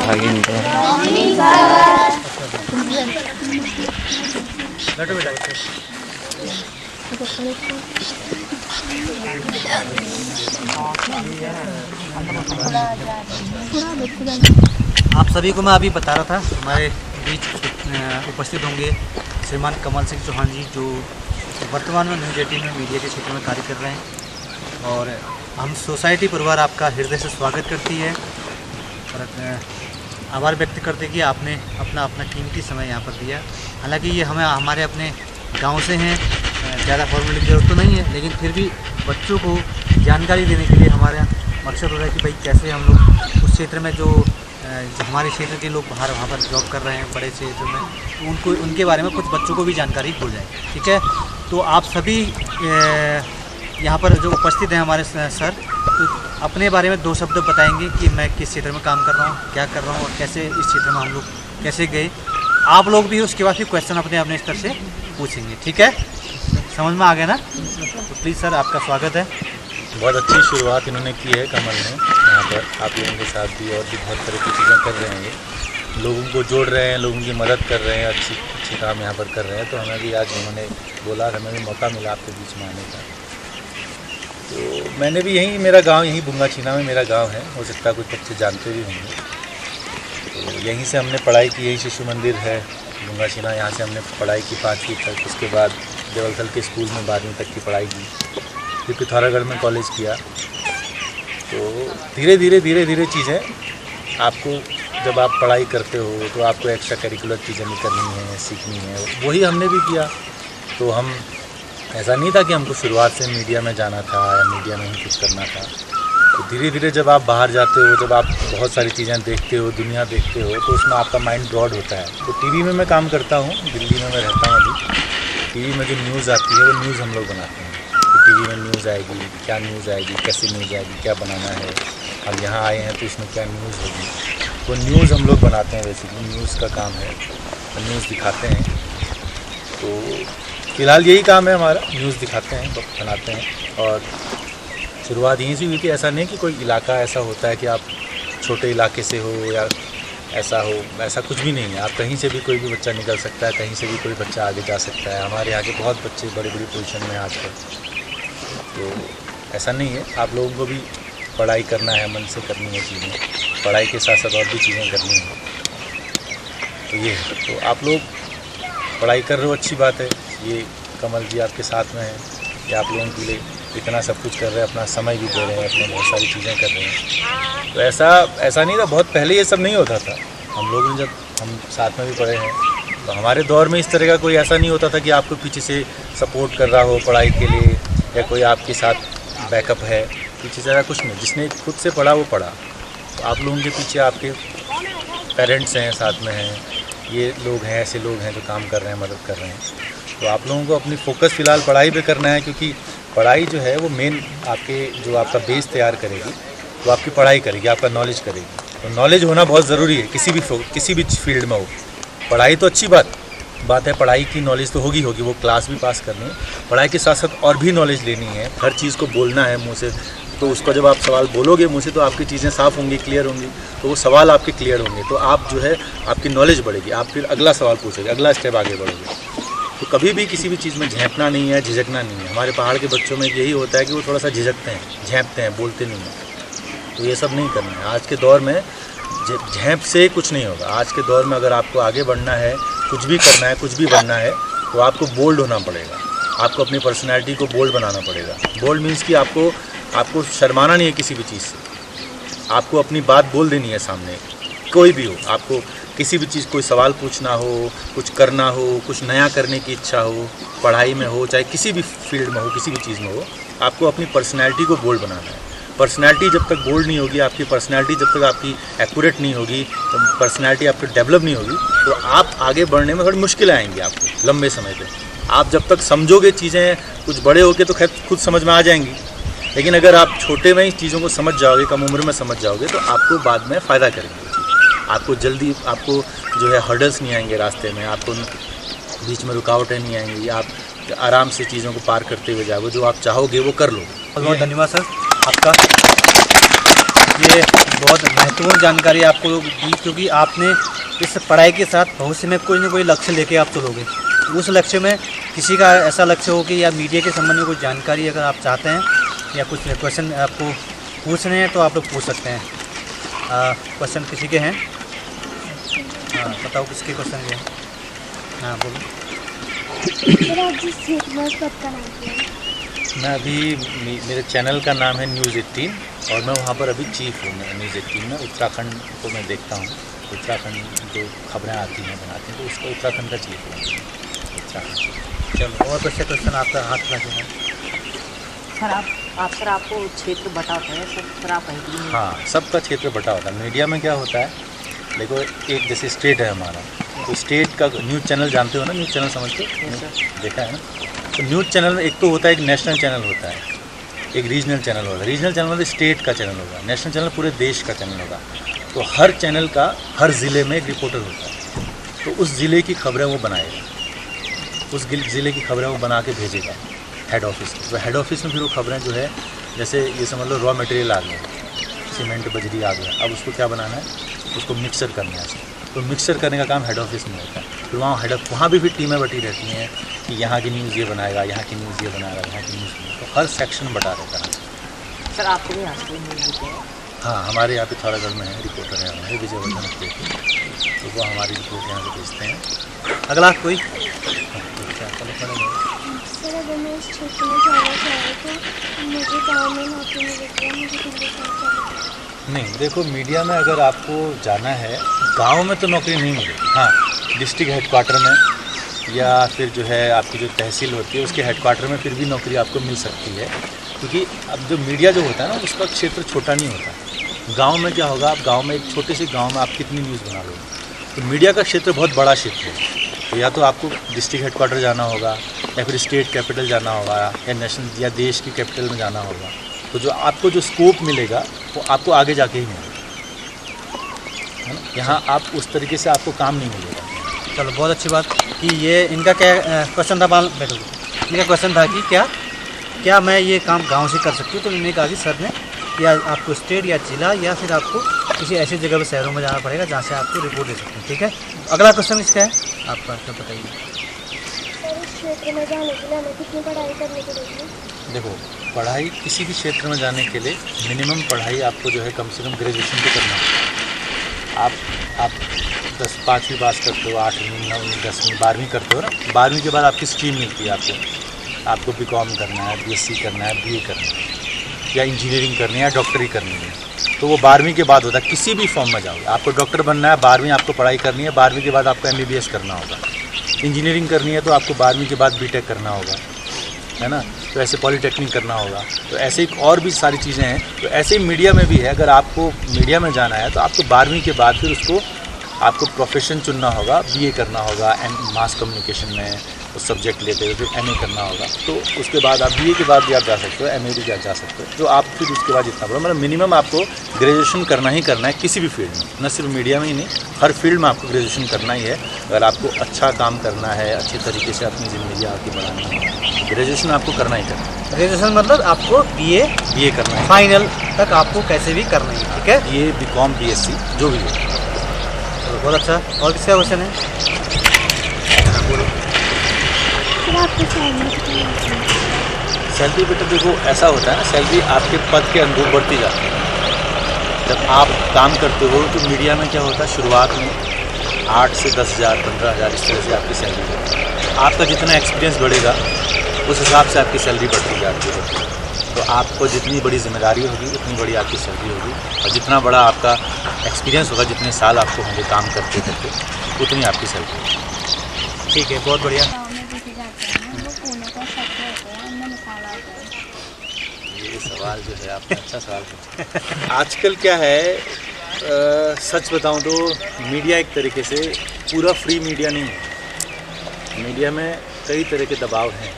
आगे निकलो। आप सभी को मैं अभी बता रहा था, हमारे बीच उपस्थित होंगे श्रीमान कमल सिंह चौहान जी, जो वर्तमान में न्यूज़ 18 में मीडिया के क्षेत्र में कार्य कर रहे हैं। और हम सोसाइटी परिवार आपका हृदय से स्वागत करती है और आभार व्यक्त करते कि आपने अपना कीमती समय यहाँ पर दिया। हालांकि ये हमारे अपने गांव से हैं, ज़्यादा फॉर्मेलिटी की जरूरत तो नहीं है, लेकिन फिर भी बच्चों को जानकारी देने के लिए हमारा मकसद होता है कि भाई कैसे हम लोग उस क्षेत्र में जो हमारे क्षेत्र के लोग बाहर वहाँ पर जॉब कर रहे हैं बड़े क्षेत्र में, तो उनके बारे में कुछ बच्चों को भी जानकारी हो जाए। ठीक है, तो आप सभी यहाँ पर जो उपस्थित हैं हमारे सर, तो अपने बारे में 2 शब्द बताएंगे कि मैं किस क्षेत्र में काम कर रहा हूँ, क्या कर रहा हूँ और कैसे इस क्षेत्र में हम लोग कैसे गए। आप लोग भी उसके बाद फिर क्वेश्चन अपने स्तर से पूछेंगे। ठीक है, समझ में आ गया ना? तो प्लीज़ सर, आपका स्वागत है। बहुत अच्छी शुरुआत इन्होंने की है कमल ने, यहाँ पर आप लोगों के साथ भी और भी बहुत तरह की चीज़ें कर रहे हैं, ये लोगों को जोड़ रहे हैं, लोगों की मदद कर रहे हैं, अच्छी काम यहाँ पर कर रहे हैं। तो हमें भी आज उन्होंने बोला, हमें भी मौका मिला आपके बीच में आने का। तो मैंने भी मेरा गांव यहीं बुंगाछीना में मेरा गांव है, हो सकता है कुछ बच्चे जानते भी होंगे। तो यहीं से हमने पढ़ाई की, यही शिशु मंदिर है बुंगाछीना, यहाँ से हमने पढ़ाई की 5वीं तक। उसके बाद देवलथल के स्कूल में 12वीं तक की पढ़ाई की, फिर पिथौरागढ़ में कॉलेज किया। तो धीरे धीरे चीज़ें आपको, जब आप पढ़ाई करते हो तो आपको एक्स्ट्रा करिकुलर चीज़ें भी करनी है, सीखनी है, वही हमने भी किया। तो हम ऐसा नहीं था कि हमको शुरुआत से मीडिया में जाना था या मीडिया में ही कुछ करना था। तो धीरे धीरे जब आप बाहर जाते हो, जब आप बहुत सारी चीज़ें देखते हो, दुनिया देखते हो, तो उसमें आपका माइंड ब्रॉड होता है। तो टीवी में मैं काम करता हूँ, दिल्ली में मैं रहता हूँ अभी। टीवी में जो न्यूज़ आती है वो न्यूज़ हम लोग बनाते हैं। टीवी में न्यूज़ आएगी, क्या न्यूज़ आएगी, कैसी न्यूज़ आएगी, क्या बनाना है, हम यहाँ आए हैं तो इसमें क्या न्यूज़ होगी, तो न्यूज़ हम लोग बनाते हैं। बेसिकली न्यूज़ का काम है, न्यूज़ दिखाते हैं। तो फ़िलहाल यही काम है हमारा, न्यूज़ दिखाते हैं, बनाते हैं। और शुरुआत यहीं से हुई थी। ऐसा नहीं कि कोई इलाका ऐसा होता है कि आप छोटे इलाके से हो या ऐसा हो, ऐसा कुछ भी नहीं है। आप कहीं से भी, कोई भी बच्चा निकल सकता है, कहीं से भी कोई बच्चा आगे जा सकता है। हमारे यहाँ के बहुत बच्चे बड़ी पोजीशन में आजकल। तो ऐसा नहीं है, आप लोगों को भी पढ़ाई करना है, मन से करनी है चीज़ें, पढ़ाई के साथ साथ और भी चीज़ें करनी है। तो ये है, तो आप लोग पढ़ाई कर रहे हो, अच्छी बात है। ये कमल जी आपके साथ में हैं, ये आप लोगों के लिए इतना सब कुछ कर रहे हैं, अपना समय भी दे रहे हैं, अपने बहुत सारी चीज़ें कर रहे हैं। तो ऐसा नहीं था, बहुत पहले ये सब नहीं होता था। हम लोग ने, जब हम साथ में भी पढ़े हैं, तो हमारे दौर में इस तरह का कोई ऐसा नहीं होता था कि आपको पीछे से सपोर्ट कर रहा हो पढ़ाई के लिए, या कोई आपके साथ बैकअप है। पीछे से ऐसा कुछ नहीं, जिसने खुद से पढ़ा वो पढ़ा। तो आप लोगों के पीछे आपके पेरेंट्स हैं, साथ में हैं, ये लोग हैं, ऐसे लोग हैं जो काम कर रहे हैं, मदद कर रहे हैं। तो आप लोगों को अपनी फोकस फ़िलहाल पढ़ाई पे करना है, क्योंकि पढ़ाई जो है वो मेन आपके, जो आपका बेस तैयार करेगी, वो आपकी पढ़ाई करेगी, आपका नॉलेज करेगी। तो नॉलेज होना बहुत ज़रूरी है, किसी भी फील्ड में हो। पढ़ाई तो अच्छी बात है, पढ़ाई की नॉलेज तो होगी, वो क्लास भी पास करनी है। पढ़ाई के साथ साथ और भी नॉलेज लेनी है, हर चीज़ को बोलना है मुँह से। तो उसका जब आप सवाल बोलोगे मुँह से, तो आपकी चीज़ें साफ़ होंगी, क्लियर होंगी, तो वो सवाल आपके क्लियर होंगे, तो आप जो है आपकी नॉलेज बढ़ेगी, आप फिर अगला सवाल पूछोगे, अगला स्टेप आगे बढ़ोगे। तो कभी भी किसी भी चीज़ में झेंपना नहीं है, झिझकना नहीं है। हमारे पहाड़ के बच्चों में यही होता है कि वो थोड़ा सा झिझकते हैं, झेंपते हैं, बोलते नहीं हैं। तो ये सब नहीं करना है। आज के दौर में झेंप से कुछ नहीं होगा। आज के दौर में अगर आपको आगे बढ़ना है, कुछ भी करना है, कुछ भी बनना है, तो आपको बोल्ड होना पड़ेगा। आपको अपनी पर्सनैलिटी को बोल्ड बनाना पड़ेगा। बोल्ड मीन्स कि आपको शर्माना नहीं है किसी भी चीज़ से। आपको अपनी बात बोल देनी है सामने, कोई भी हो। आपको किसी भी चीज़, कोई सवाल पूछना हो, कुछ करना हो, कुछ नया करने की इच्छा हो, पढ़ाई में हो, चाहे किसी भी फील्ड में हो, किसी भी चीज़ में हो, आपको अपनी पर्सनैलिटी को बोल्ड बनाना है। पर्सनैलिटी जब तक बोल्ड नहीं होगी, आपकी पर्सनैलिटी जब तक आपकी एक्यूरेट नहीं होगी, तो पर्सनैलिटी आपकी डेवलप नहीं होगी, तो आप आगे बढ़ने में थोड़ी मुश्किलें आएंगी आपको लंबे समय पे। आप जब तक समझोगे चीज़ें, कुछ बड़े होके तो खैर खुद समझ में आ जाएंगी, लेकिन अगर आप छोटे में ही चीज़ों को समझ जाओगे, कम उम्र में समझ जाओगे, तो आपको बाद में फ़ायदा करेंगे। आपको जल्दी, आपको जो है हर्डल्स नहीं आएंगे रास्ते में, आपको बीच में रुकावटें नहीं आएंगी, आप आराम से चीज़ों को पार करते हुए जाओगे, जो आप चाहोगे वो कर लोगे। बहुत बहुत धन्यवाद सर आपका। ये बहुत महत्वपूर्ण जानकारी आपको दी, क्योंकि आपने इस पढ़ाई के साथ भविष्य में कोई ना कोई लक्ष्य लेके आप चलोगे। उस लक्ष्य में किसी का ऐसा लक्ष्य हो कि या मीडिया के संबंध में कोई जानकारी अगर आप चाहते हैं या कुछ क्वेश्चन आपको पूछने हैं तो आप लोग पूछ सकते हैं। क्वेश्चन किसी के हैं? हाँ बताओ किसके क्वेश्चन के हैं? हाँ बोलो। मैं अभी मेरे चैनल का नाम है न्यूज़ 18 और मैं वहाँ पर अभी चीफ हूँ न्यूज़ 18 में। उत्तराखंड को मैं देखता हूँ, उत्तराखंड जो खबरें आती हैं बनाते हैं तो उसका उत्तराखंड का चीफ हूँ उत्तराखंड। चलो और क्वेश्चन आपका हाथ लगे हैं सर आपको क्षेत्र बटा होता है सर आप हाँ सबका क्षेत्र बटा होता है। मीडिया में क्या होता है, देखो एक जैसे स्टेट है हमारा, तो स्टेट का न्यूज़ चैनल जानते हो ना, न्यूज़ चैनल समझते हो? देखा है ना। तो न्यूज़ चैनल में एक तो होता है, एक नेशनल चैनल होता है, एक रीजनल चैनल होता है। रीजनल चैनल मतलब स्टेट का चैनल होगा, नेशनल चैनल पूरे देश का चैनल होगा। तो हर चैनल का हर ज़िले में एक रिपोर्टर होता है, तो उस ज़िले की खबरें वो बनाएगा, उस ज़िले की खबरें वो बना के भेजेगा हेड ऑफिस में। तो हेड ऑफिस में फिर वो खबरें जो है, जैसे ये समझ लो रॉ मटेरियल आ गया, सीमेंट बजरी आ गया, अब उसको क्या बनाना है, उसको मिक्सर करना है। तो मिक्सर करने का काम हेड ऑफिस में होता है। फिर वहाँ भी फिर टीमें बटी रहती हैं कि यहाँ की न्यूज़ ये बनाएगा, यहाँ की न्यूज़ ये बनाएगा, यहाँ की न्यूज़। तो हर सेक्शन बटा रहता है। सर आपको भी यहाँ से न्यूज़ देते हैं? हाँ हमारे यहाँ पे पिथौरागढ़ में है रिपोर्टर है हमारे विजयवर्धन के, तो वो हमारी रिपोर्ट यहाँ से भेजते हैं। अगला कोई? सर अगर मैं इस क्षेत्र में जाना चाहूँ तो मुझे गाँव में नौकरी मिलेगी, मुझे दिल्ली जाना? नहीं, देखो मीडिया में अगर आपको जाना है, गांव में तो नौकरी नहीं मिलेगी। हाँ डिस्ट्रिक्ट हेडक्वार्टर में या फिर जो है आपकी जो तहसील होती है उसके हेडक्वार्टर में फिर भी नौकरी आपको मिल सकती है, क्योंकि अब जो मीडिया जो होता है ना उसका क्षेत्र छोटा नहीं होता। गांव में क्या होगा, आप गांव में एक छोटे से गांव में आप कितनी न्यूज़ बना लोगे। तो मीडिया का क्षेत्र बहुत बड़ा क्षेत्र है, तो या तो आपको डिस्ट्रिक्ट हेडक्वार्टर जाना होगा या फिर स्टेट कैपिटल जाना होगा या नेशनल या देश की कैपिटल में जाना होगा। तो जो आपको जो स्कोप मिलेगा वो आपको आगे जाके ही मिलेगा, है ना। यहाँ आप उस तरीके से आपको काम नहीं मिलेगा। चलो बहुत अच्छी बात कि ये इनका क्या क्वेश्चन था, बैठो। इनका क्वेश्चन था कि क्या मैं ये काम गांव से कर सकती हूँ? तो इन्होंने कहा कि सर ने या आपको स्टेट या जिला या फिर आपको किसी ऐसी जगह पर शहरों में जाना पड़ेगा जहाँ से आपको रिपोर्ट दे सकते हैं। ठीक है, अगला क्वेश्चन इसका है आपका, क्या बताइए। सर इस क्षेत्र में जाने के लिए हमें कितनी पढ़ाई करनी पड़ेगी? देखो पढ़ाई किसी भी क्षेत्र में जाने के लिए मिनिमम पढ़ाई आपको जो है कम से कम ग्रेजुएशन तो करना है। आप 5वीं पास करते हो, 8वीं 9वीं 10वीं 12वीं करते हो ना, 12वीं के बाद आपकी स्ट्रीम मिलती है, आपको बीकॉम करना है, बीएससी करना है, बीए करना है या इंजीनियरिंग करनी है या डॉक्टरी करनी है। तो वो 12वीं के बाद होता है, किसी भी फॉर्म में जाओगे आपको डॉक्टर बनना है, 12वीं आपको पढ़ाई करनी है, 12वीं के बाद आपको MBBS करना होगा। इंजीनियरिंग करनी है तो आपको 12वीं के बाद बीटेक करना होगा, है ना। तो ऐसे पॉलीटेक्निक करना होगा। तो ऐसे और भी सारी चीज़ें हैं। तो ऐसे ही मीडिया में भी है, अगर आपको मीडिया में जाना है तो आपको 12वीं के बाद फिर उसको आपको प्रोफेशन चुनना होगा, BA करना होगा मास कम्युनिकेशन में उस सब्जेक्ट लेते हुए, फिर MA करना होगा। तो उसके बाद आप BA के बाद भी आप जा सकते हो, MA भी जा सकते हो। तो आप फिर उसके बाद जितना पढ़ो, मतलब मिनिमम आपको ग्रेजुएशन करना ही करना है किसी भी फील्ड में, न सिर्फ मीडिया में ही नहीं, हर फील्ड में आपको ग्रेजुएशन करना ही है। अगर आपको अच्छा काम करना है, अच्छे तरीके से अपनी ज़िंदगी आगे बढ़ानी है, ग्रेजुएशन आपको करना ही करना है। ग्रेजुएशन मतलब आपको BA करना है, फाइनल तक आपको कैसे भी करना है। ठीक है, BA BCom BSc जो भी है। तो बहुत अच्छा। और किसका क्वेश्चन है? सर आपको सैलरी कितनी होती है? सैलरी बेटा देखो ऐसा होता है ना, सैलरी आपके पद के अनुरूप बढ़ती जाती है। जब आप काम करते हो तो मीडिया में क्या होता है, शुरुआत में 8 से 10,000 15,000 इस तरह से आपकी सैलरी बढ़ती है। आपका जितना एक्सपीरियंस बढ़ेगा उस हिसाब से आपकी सैलरी बढ़ती जाती है। तो आपको जितनी बड़ी जिम्मेदारी होगी उतनी बड़ी आपकी सैलरी होगी, और जितना बड़ा आपका एक्सपीरियंस होगा, जितने साल आपको होंगे काम करते करते, उतनी आपकी सैलरी होगी। ठीक है, बहुत बढ़िया। गाँव में देखे जाते हैं वो कोने का शब्द होते हैं, उनमें निकाला होता है। ये सवाल जो है आपने अच्छा सवाल पूछा। आजकल क्या है, सच बताऊं तो मीडिया एक तरीके से पूरा फ्री मीडिया नहीं है। मीडिया में कई तरह के दबाव हैं,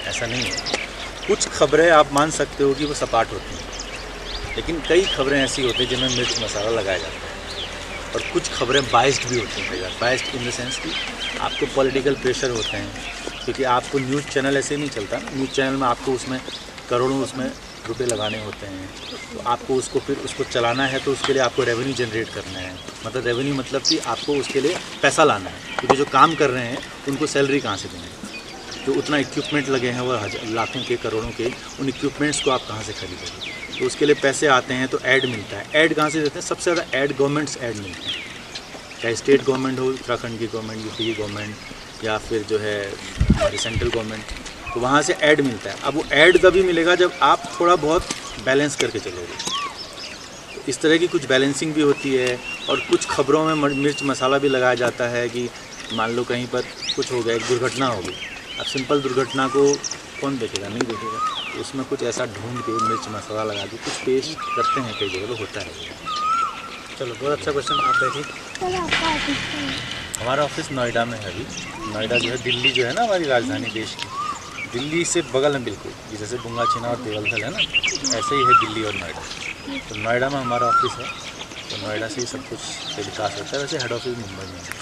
ऐसा नहीं है। कुछ खबरें आप मान सकते हो कि वो सपाट होती हैं, लेकिन कई खबरें ऐसी होती हैं जिनमें मिर्च मसाला लगाया जाता है। और कुछ खबरें बाइस्ड भी होती हैं कई बार, बाइस्ड इन द सेंस कि आपको पॉलिटिकल प्रेशर होते हैं, क्योंकि आपको न्यूज़ चैनल ऐसे नहीं चलता। न्यूज़ चैनल में आपको उसमें करोड़ों उसमें रुपए लगाने होते हैं, तो आपको उसको फिर उसको चलाना है, तो उसके लिए आपको रेवेन्यू जनरेट करना है। मतलब रेवेन्यू मतलब कि आपको उसके लिए पैसा लाना है, क्योंकि जो काम कर रहे हैं उनको सैलरी कहाँ से देंगे। जो उतना इक्विपमेंट लगे हैं वो लाखों के करोड़ों के, उन इक्विपमेंट्स को आप कहाँ से खरीदोगे। तो उसके लिए पैसे आते हैं, तो ऐड मिलता है। ऐड कहाँ से देते हैं? सबसे ज़्यादा ऐड गवर्नमेंट्स ऐड मिलते हैं, चाहे स्टेट गवर्नमेंट हो, उत्तराखंड की गवर्नमेंट, यूपी की गवर्नमेंट, या फिर जो है हमारी सेंट्रल गवर्नमेंट, तो वहाँ से ऐड मिलता है। अब वो ऐड तभी मिलेगा जब आप थोड़ा बहुत बैलेंस करके चलोगे। तो इस तरह की कुछ बैलेंसिंग भी होती है, और कुछ खबरों में मिर्च मसाला भी लगाया जाता है कि मान लो कहीं पर कुछ हो गया, एक दुर्घटना हो गई। अब सिंपल दुर्घटना को कौन देखेगा? नहीं देखेगा। तो उसमें कुछ ऐसा ढूंढ के मिर्च मसाला लगा के कुछ पेश करते हैं, कई जगह तो होता है। चलो, बहुत अच्छा क्वेश्चन। आप बैठिए। सर आपका ऑफिस कहाँ है? हमारा ऑफिस नोएडा में है अभी। नोएडा जो है दिल्ली जो है ना हमारी राजधानी देश की, दिल्ली से बगल में बिल्कुल, जैसे बुंगाचीना और देवलथल है ना, ऐसे ही है दिल्ली और नोएडा। तो नोएडा में हमारा ऑफिस है, तो नोएडा से ही सब कुछ विकास होता है। वैसे हेड ऑफिस मुंबई में है।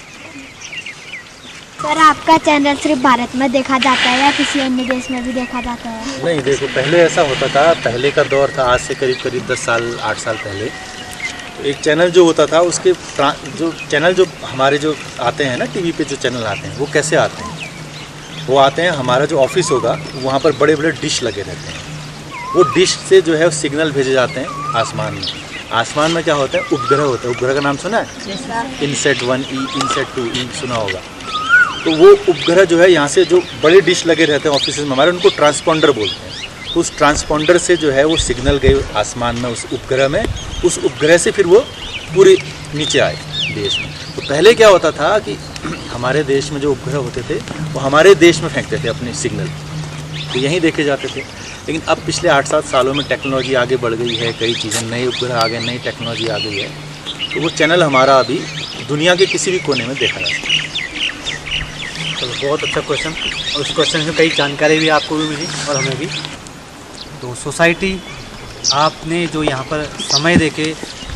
सर आपका चैनल सिर्फ भारत में देखा जाता है या किसी अन्य देश में भी देखा जाता है? नहीं, देखो पहले ऐसा होता था, पहले का दौर था, आज से करीब 10 साल 8 साल पहले। तो एक चैनल जो होता था, उसके जो चैनल जो हमारे जो आते हैं ना टीवी पे, जो चैनल आते हैं वो कैसे आते हैं? वो आते हैं, हमारा जो ऑफिस होगा वहाँ पर बड़े बड़े डिश लगे रहते हैं। वो डिश से जो है सिग्नल भेजे जाते हैं आसमान में। आसमान में क्या होता है? उपग्रह होता है। उपग्रह का नाम सुना है? इनसेट 1 ई, इनसेट 2 ई सुना होगा। तो वो उपग्रह जो है यहाँ से जो बड़े डिश लगे रहते हैं ऑफिस में हमारे, उनको ट्रांसपॉन्डर बोलते हैं। तो उस ट्रांसपॉन्डर से जो है वो सिग्नल गए आसमान में उस उपग्रह में, उस उपग्रह से फिर वो पूरे नीचे आए देश में। तो पहले क्या होता था कि हमारे देश में जो उपग्रह होते थे वो हमारे देश में फेंकते थे अपने सिग्नल, तो यहीं देखे जाते थे। लेकिन अब पिछले 8-7 सालों में टेक्नोलॉजी आगे बढ़ गई है, कई चीज़ें, नए उपग्रह आ गए, नई टेक्नोलॉजी आ गई है, तो वो चैनल हमारा अभी दुनिया के किसी भी कोने में देखा जा सकता है। चलो, बहुत अच्छा क्वेश्चन, और उस क्वेश्चन से कई जानकारी भी आपको भी मिली और हमें भी। तो सोसाइटी, आपने जो यहाँ पर समय देके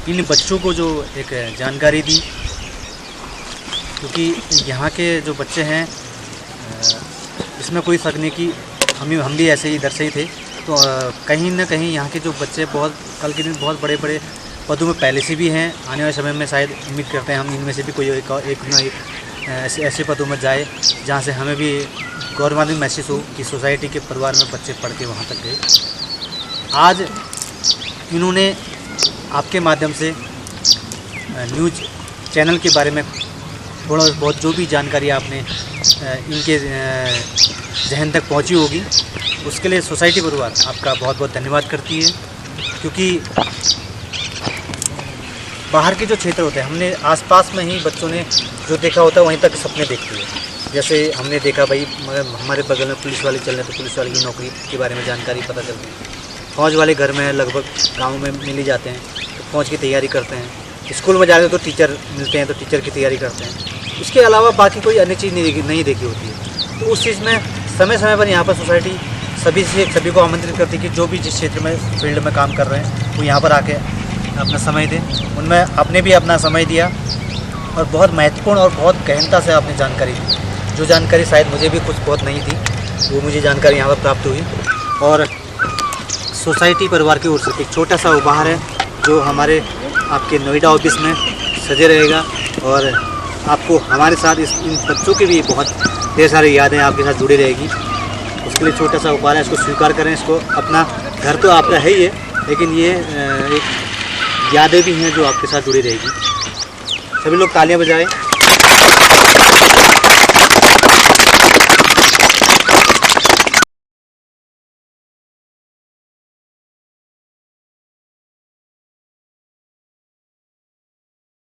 इन बच्चों को जो एक जानकारी दी, क्योंकि यहाँ के जो बच्चे हैं इसमें कोई शक नहीं कि हम भी ऐसे ही इधर से ही थे। तो कहीं ना कहीं यहाँ के जो बच्चे बहुत कल के दिन बहुत बड़े बड़े पदों में पहले से भी हैं। आने वाले समय में शायद उम्मीद करते हैं हम इनमें से भी कोई एक ऐसे पदों में जाए जहाँ से हमें भी गौरवान्वित महसूस हो कि सोसाइटी के परिवार में बच्चे पढ़ के वहाँ तक गए। आज इन्होंने आपके माध्यम से न्यूज़ चैनल के बारे में थोड़ा बहुत जो भी जानकारी आपने इनके जहन तक पहुंची होगी, उसके लिए सोसाइटी परिवार आपका बहुत बहुत धन्यवाद करती है। क्योंकि बाहर के जो क्षेत्र होते हैं, हमने आसपास में ही बच्चों ने जो देखा होता है वहीं तक सपने देखते हैं। जैसे हमने देखा भाई हमारे बगल में पुलिस वाले चल रहे हैं, तो पुलिस वाले की नौकरी के बारे में जानकारी पता चलती है। फौज वाले घर में लगभग गाँव में मिल ही जाते हैं, तो फौज की तैयारी करते हैं। स्कूल में जाते हैं तो टीचर मिलते हैं, तो टीचर की तैयारी करते हैं। इसके अलावा बाकी कोई अन्य चीज़ नहीं देखी होती है। तो उस चीज़ में समय समय पर यहाँ पर सोसाइटी सभी को आमंत्रित करती है कि जो भी जिस क्षेत्र में फील्ड में काम कर रहे हैं वो यहाँ पर आके अपना समय दें। उनमें आपने भी अपना समय दिया और बहुत महत्वपूर्ण और बहुत गहनता से आपने जानकारी दी। जो जानकारी शायद मुझे भी कुछ बहुत नहीं थी, वो मुझे जानकारी यहाँ पर प्राप्त हुई। और सोसाइटी परिवार की ओर से एक छोटा सा उपहार है जो हमारे आपके नोएडा ऑफिस में सजे रहेगा, और आपको हमारे साथ इन बच्चों की भी बहुत ढेर सारी यादें आपके साथ जुड़ी रहेगी। उसके लिए छोटा सा उपहार है, इसको स्वीकार करें। इसको अपना घर तो आपका है ही है, लेकिन ये एक यादें भी हैं जो आपके साथ जुड़ी रहेगी। सभी लोग तालियां बजाएं।